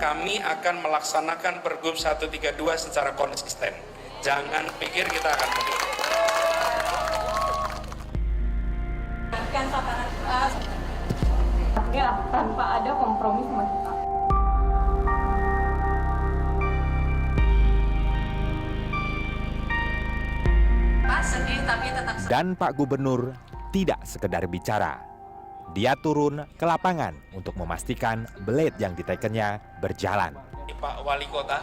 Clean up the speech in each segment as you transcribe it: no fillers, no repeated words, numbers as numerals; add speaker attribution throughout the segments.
Speaker 1: kami akan melaksanakan Pergub 132 secara konsisten. Jangan pikir kita akan mundur.
Speaker 2: Tanpa ada kompromi sama kita.
Speaker 3: Dan Pak Gubernur tidak sekedar bicara. Dia turun ke lapangan untuk memastikan blade yang ditekennya berjalan.
Speaker 1: Pak Wali Kota.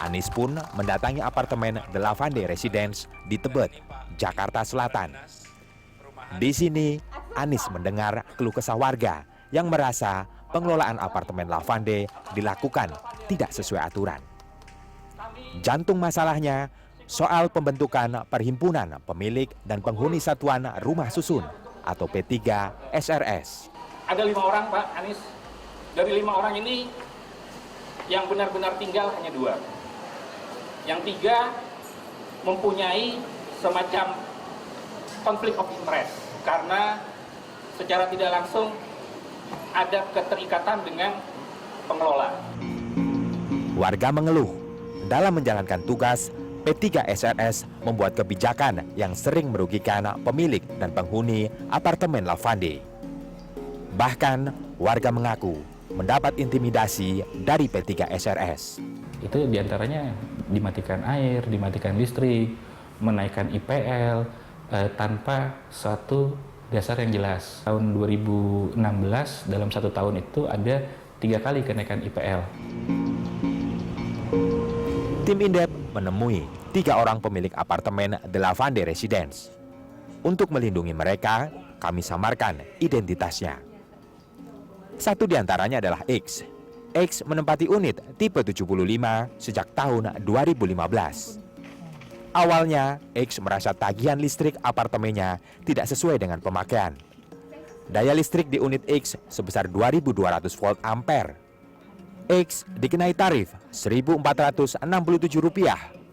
Speaker 3: Anies pun mendatangi apartemen The Lavande Residence di Tebet, Jakarta Selatan. Di sini, Anies mendengar keluh kesah warga yang merasa pengelolaan apartemen Lavande dilakukan tidak sesuai aturan. Jantung masalahnya soal pembentukan Perhimpunan Pemilik dan Penghuni Satuan Rumah Susun atau P3 SRS.
Speaker 4: Ada 5 orang, Pak Anies. Dari 5 orang ini yang benar-benar tinggal hanya 2. Yang 3 mempunyai semacam konflik of interest karena secara tidak langsung ada keterikatan dengan pengelola.
Speaker 3: Warga mengeluh dalam menjalankan tugas, P3 SRS membuat kebijakan yang sering merugikan pemilik dan penghuni apartemen Lavande. Bahkan warga mengaku mendapat intimidasi dari P3 SRS.
Speaker 4: Itu diantaranya dimatikan air, dimatikan listrik, menaikkan IPL tanpa suatu dasar yang jelas. Tahun 2016 dalam 1 tahun itu ada 3 kali kenaikan IPL.
Speaker 3: Tim Indep menemui 3 orang pemilik apartemen The Lavande Residence. Untuk melindungi mereka, kami samarkan identitasnya. Satu di antaranya adalah X. X menempati unit tipe 75 sejak tahun 2015. Awalnya, X merasa tagihan listrik apartemennya tidak sesuai dengan pemakaian. Daya listrik di unit X sebesar 2.200 volt ampere. X dikenai tarif Rp1.467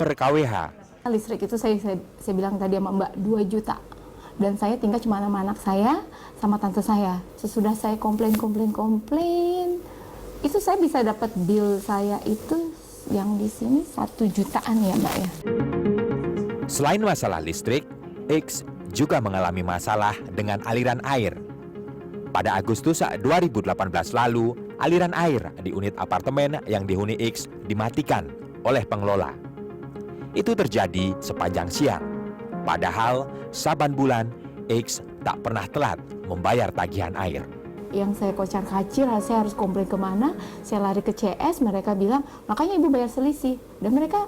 Speaker 3: per kWh.
Speaker 2: Listrik itu saya bilang tadi sama Mbak 2 juta. Dan saya tinggal cuma sama anak saya, sama tante saya. Sesudah saya komplain, itu saya bisa dapat bill saya itu yang di sini 1 jutaan ya Mbak ya.
Speaker 3: Selain masalah listrik, X juga mengalami masalah dengan aliran air. Pada Agustus 2018 lalu, aliran air di unit apartemen yang dihuni X dimatikan oleh pengelola. Itu terjadi sepanjang siang. Padahal saban bulan X tak pernah telat membayar tagihan air.
Speaker 2: Yang saya kocar-kacir, saya harus komplain kemana, saya lari ke CS, mereka bilang, makanya ibu bayar selisih. Dan mereka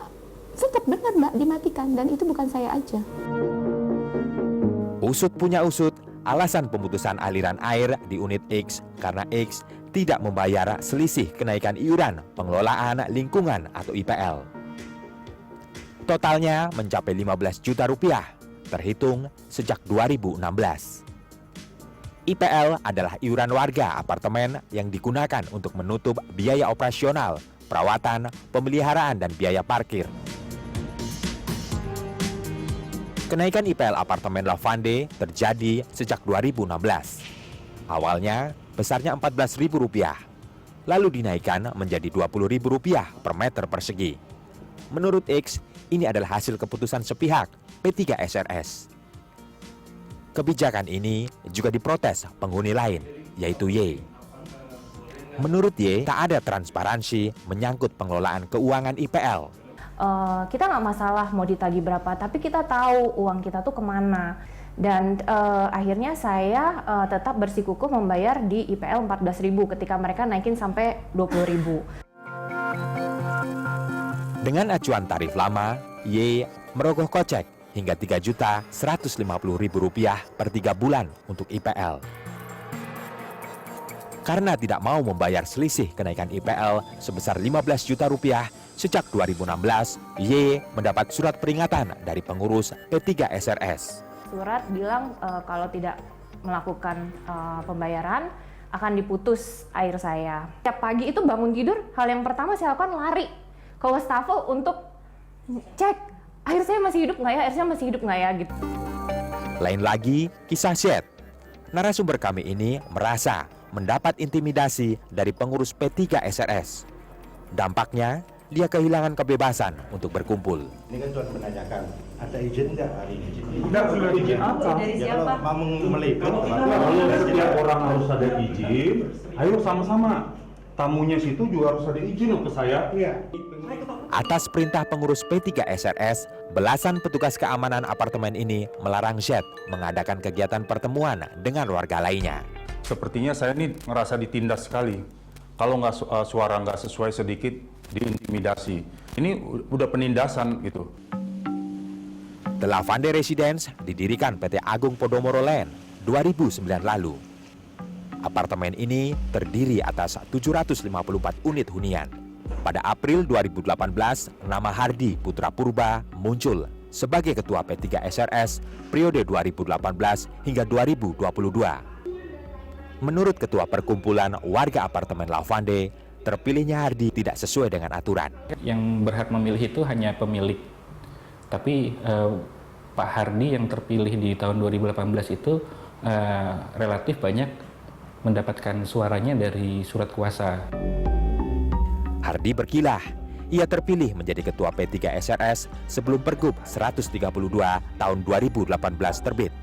Speaker 2: tetap benar Mbak dimatikan, dan itu bukan saya aja.
Speaker 3: Usut punya usut, alasan pemutusan aliran air di unit X karena X tidak membayar selisih kenaikan iuran pengelolaan lingkungan atau IPL. Totalnya mencapai 15 juta rupiah, terhitung sejak 2016. IPL adalah iuran warga apartemen yang digunakan untuk menutup biaya operasional, perawatan, pemeliharaan, dan biaya parkir. Kenaikan IPL apartemen Lavande terjadi sejak 2016. Awalnya besarnya Rp14.000, lalu dinaikkan menjadi Rp20.000 per meter persegi. Menurut X, ini adalah hasil keputusan sepihak P3 SRS. Kebijakan ini juga diprotes penghuni lain, yaitu Y. Menurut Y, tak ada transparansi menyangkut pengelolaan keuangan IPL.
Speaker 5: Kita nggak masalah mau ditagih berapa, tapi kita tahu uang kita tuh kemana. Dan akhirnya saya tetap bersikukuh membayar di IPL 14.000 ketika mereka naikin sampai 20.000.
Speaker 3: Dengan acuan tarif lama, Y merogoh kocek hingga Rp3.150.000 per 3 bulan untuk IPL. Karena tidak mau membayar selisih kenaikan IPL sebesar Rp15 juta sejak 2016, Y mendapat surat peringatan dari pengurus P3 SRS.
Speaker 5: Surat bilang kalau tidak melakukan pembayaran akan diputus air saya. Setiap pagi itu bangun tidur, hal yang pertama saya lakukan lari ke wastafel untuk cek air saya masih hidup nggak ya, air saya masih hidup nggak ya gitu.
Speaker 3: Lain lagi kisah Z. Narasumber kami ini merasa mendapat intimidasi dari pengurus P3 SRS. Dampaknya, dia kehilangan kebebasan untuk berkumpul.
Speaker 6: Ini kan cuma menanyakan, ada izin nggak hari ini?
Speaker 7: Enggak, sudah izin apa?
Speaker 8: Dari
Speaker 6: Ya
Speaker 8: siapa?
Speaker 6: kalau mau meliput,
Speaker 7: Kalau setiap orang harus ada izin, ayo sama-sama. Tamunya situ juga harus ada izin loh ke saya. Iya.
Speaker 3: Atas perintah pengurus P3 SRS, belasan petugas keamanan apartemen ini melarang Z mengadakan kegiatan pertemuan dengan warga lainnya.
Speaker 7: Sepertinya saya ini ngerasa ditindas sekali. Kalau suara nggak sesuai sedikit, diintimidasi. Ini udah penindasan gitu.
Speaker 3: The Lavande Residence didirikan PT Agung Podomoro Land 2009 lalu. Apartemen ini terdiri atas 754 unit hunian. Pada April 2018, nama Hardi Putra Purba muncul sebagai Ketua P3 SRS periode 2018 hingga 2022. Menurut Ketua Perkumpulan Warga Apartemen Lavande, terpilihnya Hardi tidak sesuai dengan aturan.
Speaker 4: Yang berhak memilih itu hanya pemilik. Tapi Pak Hardi yang terpilih di tahun 2018 itu relatif banyak mendapatkan suaranya dari surat kuasa.
Speaker 3: Hardi berkilah, ia terpilih menjadi Ketua P3 SRS sebelum Pergub 132 tahun 2018 terbit.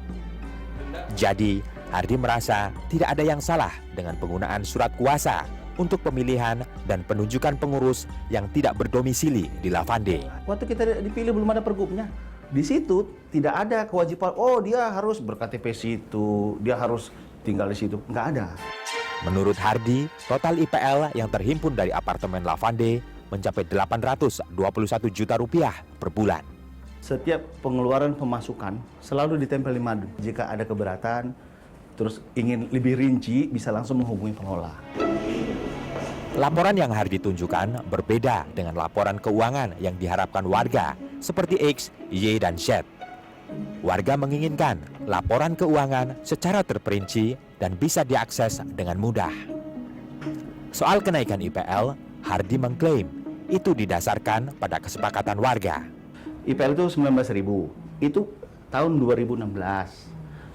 Speaker 3: Jadi, Hardi merasa tidak ada yang salah dengan penggunaan surat kuasa untuk pemilihan dan penunjukan pengurus yang tidak berdomisili di Lavande.
Speaker 6: waktu kita dipilih belum ada pergubnya. Di situ tidak ada kewajiban, oh dia harus berKTP situ, dia harus tinggal di situ. Nggak ada.
Speaker 3: Menurut Hardi, total IPL yang terhimpun dari apartemen Lavande mencapai 821 juta rupiah per bulan.
Speaker 6: Setiap pengeluaran pemasukan selalu ditempel di madu. Jika ada keberatan, terus ingin lebih rinci, bisa langsung menghubungi pengelola.
Speaker 3: Laporan yang Hardi tunjukkan berbeda dengan laporan keuangan yang diharapkan warga seperti X, Y, dan Z. Warga menginginkan laporan keuangan secara terperinci dan bisa diakses dengan mudah. Soal kenaikan IPL, Hardi mengklaim itu didasarkan pada kesepakatan warga.
Speaker 6: IPL itu 19.000, itu tahun 2016.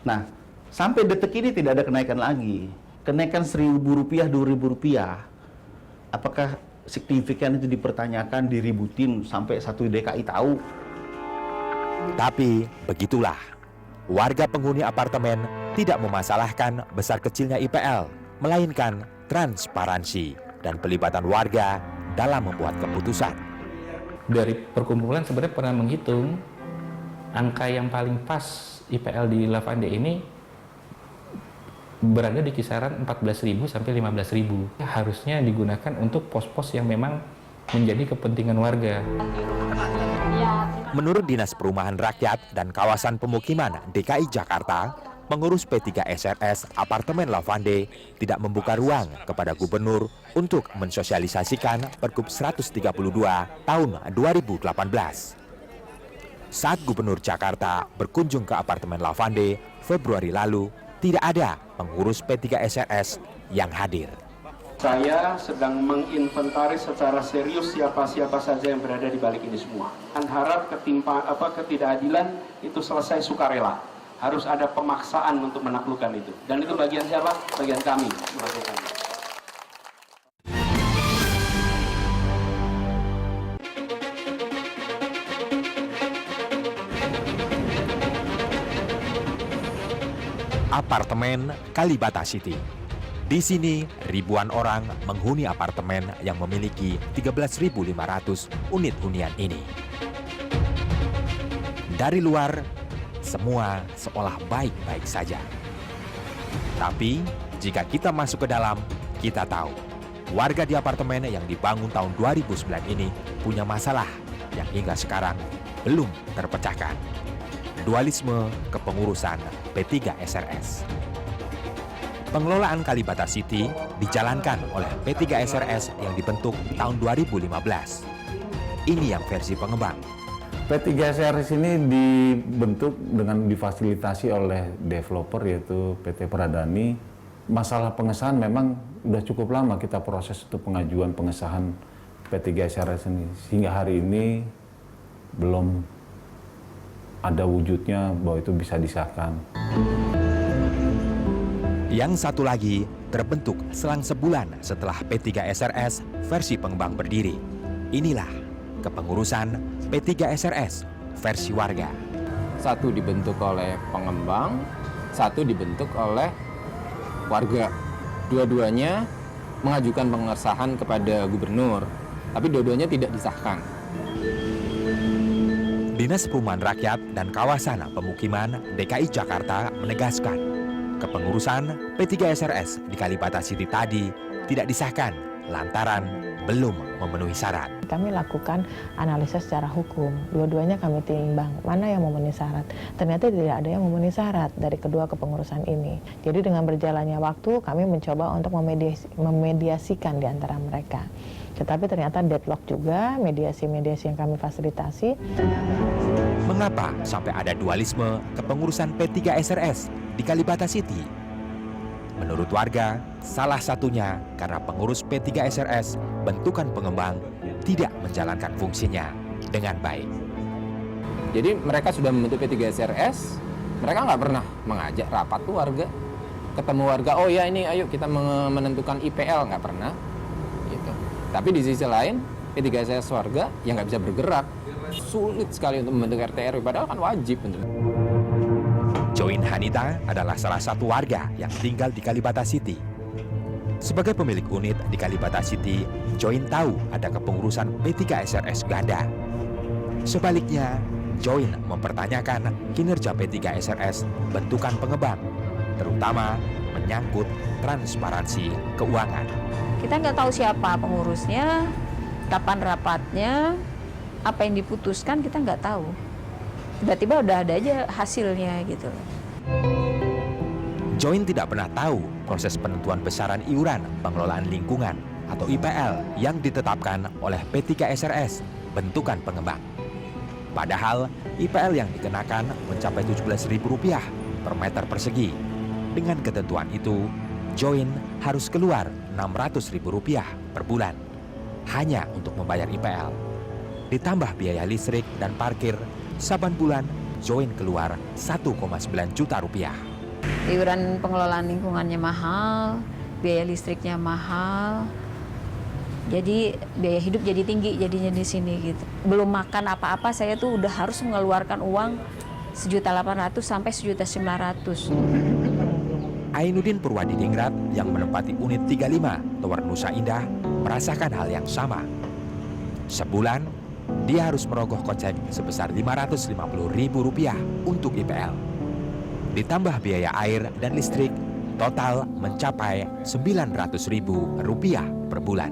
Speaker 6: Nah, sampai detik ini tidak ada kenaikan lagi. Kenaikan Rp1.000, Rp2.000, apakah signifikan itu dipertanyakan, diributin sampai satu DKI tahu?
Speaker 3: Tapi begitulah, warga penghuni apartemen tidak memasalahkan besar kecilnya IPL, melainkan transparansi dan pelibatan warga dalam membuat keputusan.
Speaker 4: Dari perkumpulan sebenarnya pernah menghitung angka yang paling pas IPL di Lavande ini berada di kisaran 14.000 sampai 15.000. Harusnya digunakan untuk pos-pos yang memang menjadi kepentingan warga.
Speaker 3: Menurut Dinas Perumahan Rakyat dan Kawasan Pemukiman DKI Jakarta, pengurus P3 SRS Apartemen Lavande tidak membuka ruang kepada gubernur untuk mensosialisasikan Pergub 132 tahun 2018. Saat Gubernur Jakarta berkunjung ke Apartemen Lavande Februari lalu, tidak ada pengurus P3 SRS yang hadir.
Speaker 9: Saya sedang menginventaris secara serius siapa-siapa saja yang berada di balik ini semua. Dan harap ketidakadilan itu selesai sukarela. Harus ada pemaksaan untuk menaklukkan itu. Dan itu bagian siapa? Bagian kami melakukannya.
Speaker 3: Apartemen Kalibata City. Di sini, ribuan orang menghuni apartemen yang memiliki 13.500 unit hunian ini. Dari luar, semua seolah baik-baik saja. Tapi, jika kita masuk ke dalam, kita tahu warga di apartemen yang dibangun tahun 2009 ini punya masalah yang hingga sekarang belum terpecahkan. Dualisme kepengurusan P3 SRS. Pengelolaan Kalibata City dijalankan oleh P3 SRS yang dibentuk tahun 2015. Ini yang versi pengembang.
Speaker 10: P3 SRS ini dibentuk dengan difasilitasi oleh developer yaitu PT Pradani. Masalah pengesahan memang sudah cukup lama kita proses untuk pengajuan pengesahan P3 SRS ini. Sehingga hari ini belum ada wujudnya bahwa itu bisa disahkan.
Speaker 3: Yang satu lagi terbentuk selang sebulan setelah P3SRS versi pengembang berdiri. Inilah kepengurusan P3SRS versi warga.
Speaker 8: Satu dibentuk oleh pengembang, satu dibentuk oleh warga. Dua-duanya mengajukan pengesahan kepada gubernur, tapi dua-duanya tidak disahkan.
Speaker 3: Dinas Perumahan Rakyat dan Kawasan Pemukiman DKI Jakarta menegaskan, kepengurusan P3SRS di Kalibata City tadi tidak disahkan lantaran belum memenuhi syarat.
Speaker 11: Kami lakukan analisis secara hukum, dua-duanya kami timbang mana yang memenuhi syarat. Ternyata tidak ada yang memenuhi syarat dari kedua kepengurusan ini. Jadi dengan berjalannya waktu kami mencoba untuk memediasikan di antara mereka. Tetapi ternyata deadlock juga, mediasi-mediasi yang kami fasilitasi.
Speaker 3: Mengapa sampai ada dualisme kepengurusan P3SRS di Kalibata City? Menurut warga, salah satunya karena pengurus P3SRS bentukan pengembang tidak menjalankan fungsinya dengan baik.
Speaker 8: Jadi mereka sudah membentuk P3SRS, mereka nggak pernah mengajak rapat tuh warga. Ketemu warga, oh ya ini ayo kita menentukan IPL, nggak pernah. Gitu. Tapi di sisi lain, P3SRS warga yang nggak bisa bergerak. Sulit sekali untuk membentuk RT RW, padahal kan wajib.
Speaker 3: Join Hanita adalah salah satu warga yang tinggal di Kalibata City. Sebagai pemilik unit di Kalibata City, Join tahu ada kepengurusan P3SRS ganda. Sebaliknya, Join mempertanyakan kinerja P3SRS bentukan pengembang, terutama menyangkut transparansi keuangan.
Speaker 12: Kita nggak tahu siapa pengurusnya, kapan rapatnya, apa yang diputuskan kita nggak tahu. Tiba-tiba udah ada aja hasilnya gitu.
Speaker 3: Join tidak pernah tahu proses penentuan besaran iuran pengelolaan lingkungan atau IPL yang ditetapkan oleh P3SRS bentukan pengembang. Padahal IPL yang dikenakan mencapai Rp17.000 per meter persegi. Dengan ketentuan itu, Join harus keluar Rp600.000 per bulan hanya untuk membayar IPL. Ditambah biaya listrik dan parkir, saban bulan Join keluar Rp1,9 juta.
Speaker 12: Iuran pengelolaan lingkungannya mahal, biaya listriknya mahal. Jadi biaya hidup jadi tinggi jadinya di sini gitu. Belum makan apa-apa saya tuh udah harus mengeluarkan uang Rp1.800.000 sampai Rp1.900.000.
Speaker 3: Ainuddin Purwadiningrat yang menempati unit 35 Tower Nusa Indah merasakan hal yang sama. Sebulan dia harus merogoh kocek sebesar Rp550.000 untuk IPL. Ditambah biaya air dan listrik, total mencapai Rp900.000 per bulan.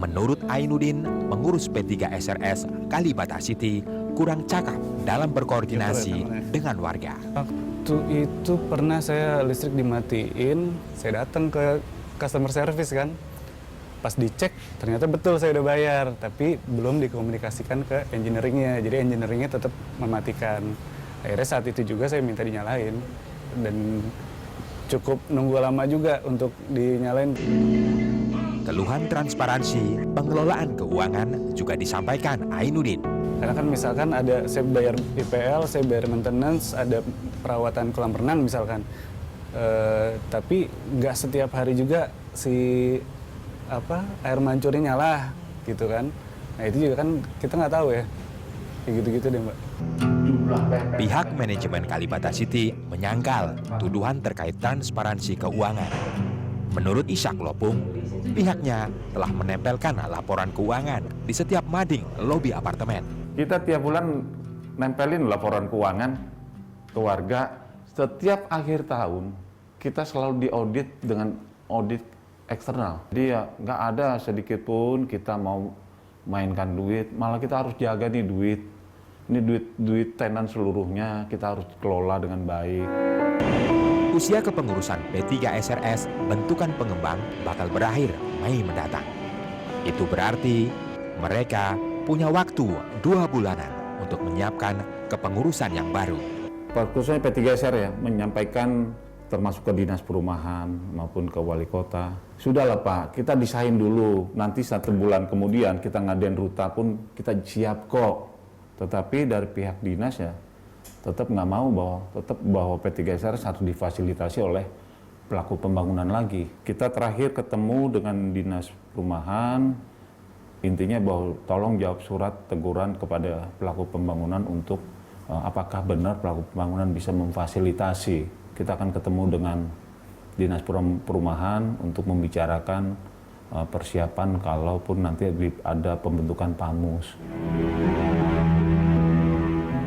Speaker 3: Menurut Ainuddin, mengurus P3SRS Kalibata City kurang cakap dalam berkoordinasi dengan warga.
Speaker 13: Waktu itu pernah saya listrik dimatiin, saya datang ke customer service kan. Pas dicek, ternyata betul saya udah bayar, tapi belum dikomunikasikan ke engineeringnya. Jadi engineeringnya tetap mematikan. Akhirnya saat itu juga saya minta dinyalain, dan cukup nunggu lama juga untuk dinyalain.
Speaker 3: Keluhan transparansi pengelolaan keuangan juga disampaikan Ainuddin.
Speaker 13: Karena kan misalkan ada saya bayar IPL, saya bayar maintenance, ada perawatan kolam renang misalkan. Tapi nggak setiap hari juga si air mancurnya nyala gitu kan. Nah itu juga kan kita nggak tahu ya. Kayak gitu-gitu deh Mbak.
Speaker 3: Pihak manajemen Kalibata City menyangkal tuduhan terkait transparansi keuangan. Menurut Ishak Lopung, pihaknya telah menempelkan laporan keuangan di setiap mading lobi apartemen.
Speaker 10: Kita tiap bulan nempelin laporan keuangan ke warga. Setiap akhir tahun kita selalu diaudit dengan audit eksternal. Jadi ya nggak ada sedikit pun kita mau mainkan duit, malah kita harus jaga nih duit. Ini duit tenan seluruhnya, kita harus kelola dengan baik.
Speaker 3: Usia kepengurusan P3SRS bentukan pengembang bakal berakhir Mei mendatang. Itu berarti mereka punya waktu 2 bulanan untuk menyiapkan kepengurusan yang baru.
Speaker 10: Khususnya P3SR ya, menyampaikan termasuk ke Dinas Perumahan maupun ke Wali Kota. Sudahlah Pak, kita desain dulu, nanti 1 bulan kemudian kita ngadain ruta pun kita siap kok. Tetapi dari pihak dinas ya tetap nggak mau bahwa P3SR harus difasilitasi oleh pelaku pembangunan lagi. Kita terakhir ketemu dengan Dinas Perumahan, intinya bahwa tolong jawab surat teguran kepada pelaku pembangunan untuk apakah benar pelaku pembangunan bisa memfasilitasi. Kita akan ketemu dengan Dinas Perumahan untuk membicarakan persiapan kalaupun nanti ada pembentukan PAMUS.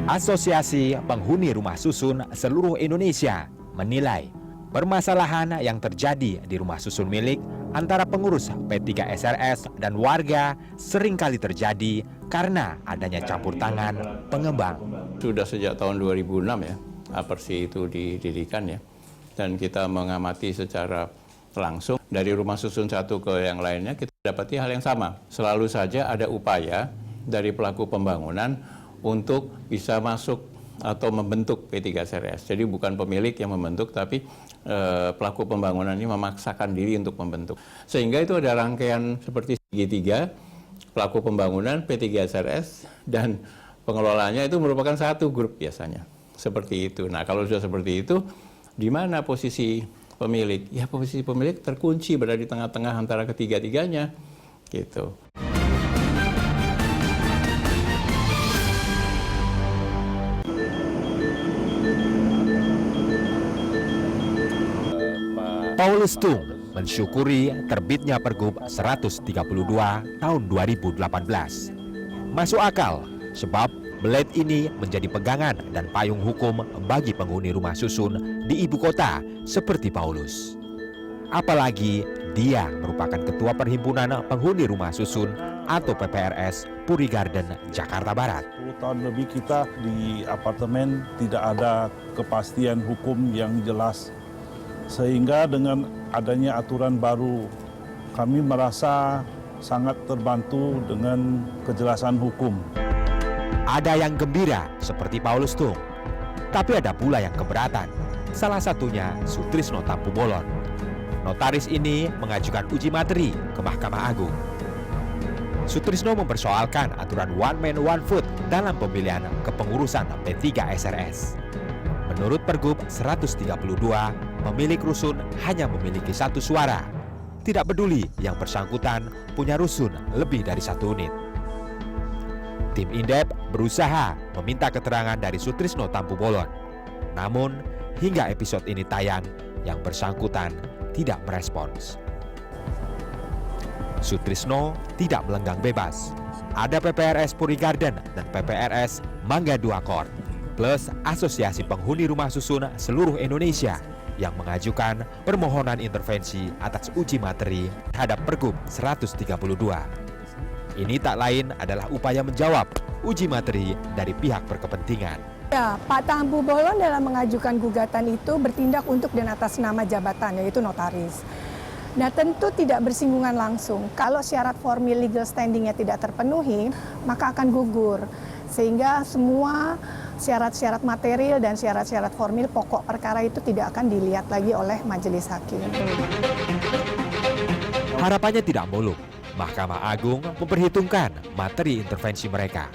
Speaker 3: Asosiasi Penghuni Rumah Susun seluruh Indonesia menilai permasalahan yang terjadi di rumah susun milik antara pengurus P3 SRS dan warga seringkali terjadi karena adanya campur tangan pengembang.
Speaker 14: Sudah sejak tahun 2006 ya, Apersi itu didirikan ya, dan kita mengamati secara langsung dari rumah susun satu ke yang lainnya, kita dapati hal yang sama. Selalu saja ada upaya dari pelaku pembangunan untuk bisa masuk atau membentuk P3 SRS. Jadi bukan pemilik yang membentuk, tapi pelaku pembangunan ini memaksakan diri untuk membentuk. Sehingga itu ada rangkaian seperti segitiga, pelaku pembangunan, P3 SRS, dan pengelolanya itu merupakan satu grup biasanya. Seperti itu. Nah, kalau sudah seperti itu, di mana posisi pemilik? Ya, posisi pemilik terkunci berada di tengah-tengah antara ketiga-tiganya. Gitu.
Speaker 3: Paulus Tung mensyukuri terbitnya Pergub 132 tahun 2018. Masuk akal, sebab Blade ini menjadi pegangan dan payung hukum bagi penghuni rumah susun di ibu kota seperti Paulus. Apalagi dia merupakan Ketua Perhimpunan Penghuni Rumah Susun atau PPRS Puri Garden, Jakarta Barat.
Speaker 15: 10 tahun lebih kita di apartemen tidak ada kepastian hukum yang jelas. Sehingga dengan adanya aturan baru, kami merasa sangat terbantu dengan kejelasan hukum.
Speaker 3: Ada yang gembira seperti Paulus Tung, tapi ada pula yang keberatan. Salah satunya Sutrisno Tampu Bolon. Notaris ini mengajukan uji materi ke Mahkamah Agung. Sutrisno mempersoalkan aturan one man one vote dalam pemilihan kepengurusan P3 SRS. Menurut Pergub 132, pemilik rusun hanya memiliki satu suara. Tidak peduli yang bersangkutan punya rusun lebih dari satu unit. Tim Indep berusaha meminta keterangan dari Sutrisno Tampu Bolon. Namun, hingga episode ini tayang, yang bersangkutan tidak merespons. Sutrisno tidak melenggang bebas. Ada PPRS Puri Garden dan PPRS Mangga 2 Court, plus Asosiasi Penghuni Rumah Susun seluruh Indonesia yang mengajukan permohonan intervensi atas uji materi terhadap Pergub 132. Ini tak lain adalah upaya menjawab uji materi dari pihak berkepentingan.
Speaker 16: Ya, Pak Tampu Bolon dalam mengajukan gugatan itu bertindak untuk dan atas nama jabatan, yaitu notaris. Nah, tentu tidak bersinggungan langsung. Kalau syarat formil legal standing-nya tidak terpenuhi, maka akan gugur. Sehingga semua syarat-syarat material dan syarat-syarat formil pokok perkara itu tidak akan dilihat lagi oleh majelis hakim.
Speaker 3: Harapannya tidak muluk. Mahkamah Agung memperhitungkan materi intervensi mereka.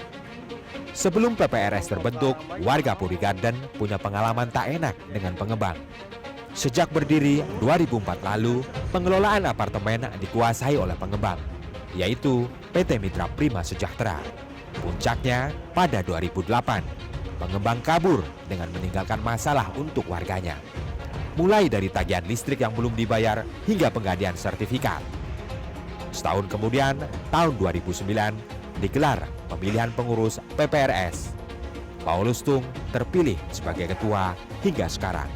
Speaker 3: Sebelum PPRS terbentuk, warga Puri Garden punya pengalaman tak enak dengan pengembang. Sejak berdiri 2004 lalu, pengelolaan apartemen dikuasai oleh pengembang, yaitu PT Mitra Prima Sejahtera. Puncaknya pada 2008, pengembang kabur dengan meninggalkan masalah untuk warganya. Mulai dari tagihan listrik yang belum dibayar hingga penggantian sertifikat. Setahun kemudian, tahun 2009, digelar pemilihan pengurus PPRS. Paulus Tung terpilih sebagai ketua hingga sekarang.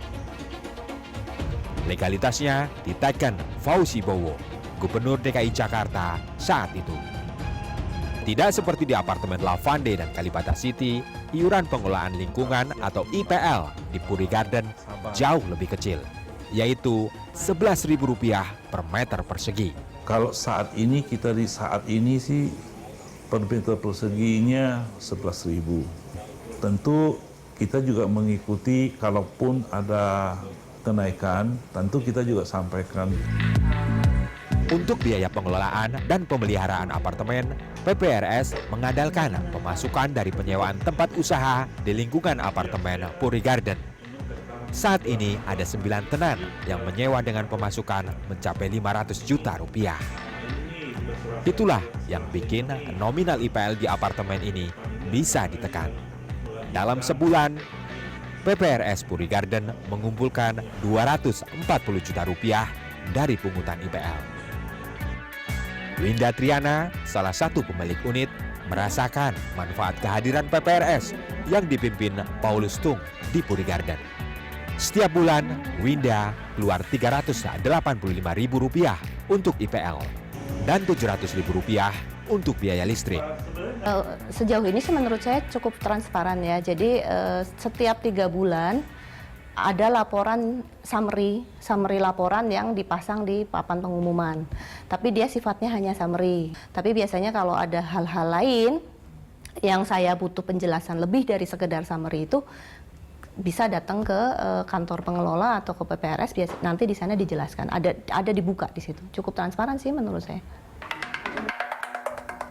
Speaker 3: Legalitasnya ditekan Fauzi Bowo, Gubernur DKI Jakarta saat itu. Tidak seperti di apartemen Lavande dan Kalibata City, iuran pengelolaan lingkungan atau IPL di Puri Garden jauh lebih kecil, yaitu Rp11.000 per meter persegi.
Speaker 15: Kalau saat ini kita di saat ini sih per meter perseginya 11.000. Tentu kita juga mengikuti kalaupun ada kenaikan, tentu kita juga sampaikan.
Speaker 3: Untuk biaya pengelolaan dan pemeliharaan apartemen, PPRS mengandalkan pemasukan dari penyewaan tempat usaha di lingkungan apartemen Puri Garden. Saat ini ada 9 tenan yang menyewa dengan pemasukan mencapai 500 juta rupiah. Itulah yang bikin nominal IPL di apartemen ini bisa ditekan. Dalam sebulan, PPRS Puri Garden mengumpulkan 240 juta rupiah dari pungutan IPL. Winda Triana, salah satu pemilik unit, merasakan manfaat kehadiran PPRS yang dipimpin Paulus Tung di Puri Garden. Setiap bulan, Winda keluar Rp385.000 untuk IPL dan Rp700.000 untuk biaya listrik.
Speaker 17: Sejauh ini sih menurut saya cukup transparan ya. Jadi setiap 3 bulan ada laporan summary laporan yang dipasang di papan pengumuman. Tapi dia sifatnya hanya summary. Tapi biasanya kalau ada hal-hal lain yang saya butuh penjelasan lebih dari sekedar summary itu, bisa datang ke kantor pengelola atau ke PPRS, nanti di sana dijelaskan, ada dibuka di situ. Cukup transparan sih menurut saya.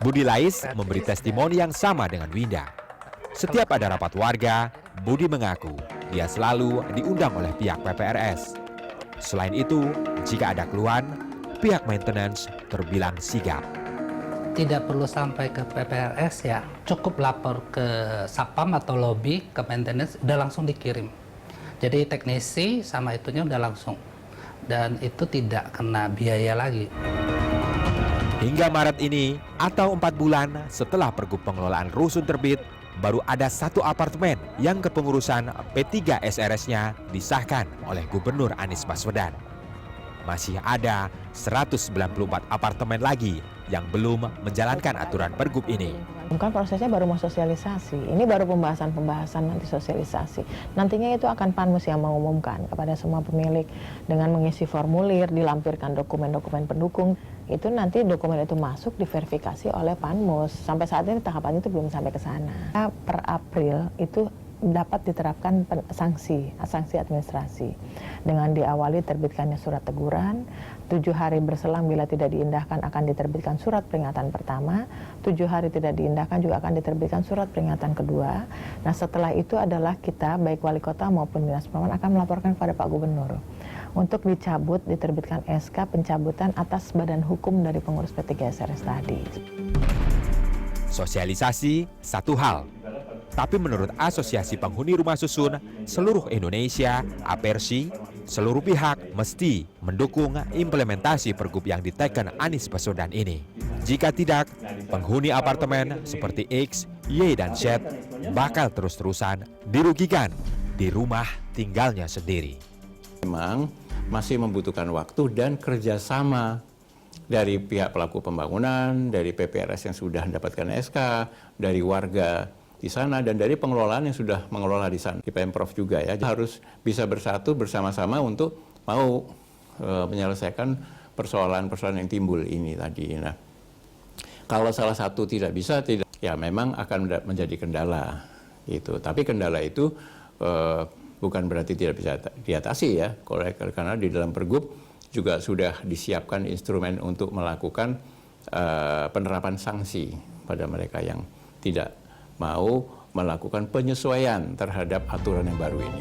Speaker 3: Budi Lais memberi testimoni yang sama dengan Winda. Setiap ada rapat warga, Budi mengaku dia selalu diundang oleh pihak PPRS. Selain itu, jika ada keluhan, pihak maintenance terbilang sigap.
Speaker 18: Tidak perlu sampai ke PPRS ya, cukup lapor ke Satpam atau lobby ke maintenance, udah langsung dikirim. Jadi teknisi sama itunya udah langsung, dan itu tidak kena biaya lagi.
Speaker 3: Hingga Maret ini, atau 4 bulan setelah Pergub Pengelolaan Rusun terbit, baru ada 1 apartemen yang kepengurusan P3 SRS-nya disahkan oleh Gubernur Anies Baswedan. Masih ada 194 apartemen lagi yang belum menjalankan aturan Pergub ini.
Speaker 11: Kan prosesnya baru mau sosialisasi, ini baru pembahasan nanti sosialisasi. Nantinya itu akan Panmus yang mengumumkan kepada semua pemilik dengan mengisi formulir, dilampirkan dokumen-dokumen pendukung. Itu nanti dokumen itu masuk diverifikasi oleh Panmus. Sampai saat ini tahapannya itu belum sampai ke sana. Per April itu dapat diterapkan sanksi administrasi dengan diawali terbitkannya surat teguran, 7 hari berselang bila tidak diindahkan akan diterbitkan surat peringatan pertama, 7 hari tidak diindahkan juga akan diterbitkan surat peringatan kedua. Nah setelah itu adalah kita baik wali kota maupun dinas perumahan akan melaporkan kepada Pak Gubernur untuk diterbitkan SK pencabutan atas badan hukum dari pengurus P3 SRS tadi.
Speaker 3: Sosialisasi satu hal, tapi menurut Asosiasi Penghuni Rumah Susun seluruh Indonesia, APERSI, seluruh pihak mesti mendukung implementasi Pergub yang diteken Anies Baswedan ini. Jika tidak, penghuni apartemen seperti X, Y, dan Z bakal terus-terusan dirugikan di rumah tinggalnya sendiri.
Speaker 14: Memang masih membutuhkan waktu dan kerjasama dari pihak pelaku pembangunan, dari PPRS yang sudah mendapatkan SK, dari warga di sana, dan dari pengelolaan yang sudah mengelola di sana. Di Pemprov juga ya, harus bisa bersatu bersama-sama untuk mau menyelesaikan persoalan-persoalan yang timbul ini tadi. Nah, kalau salah satu tidak bisa, ya memang akan menjadi kendala gitu. Tapi kendala itu bukan berarti tidak bisa diatasi ya, karena di dalam Pergub juga sudah disiapkan instrumen untuk melakukan penerapan sanksi pada mereka yang tidak mau melakukan penyesuaian terhadap aturan yang baru ini.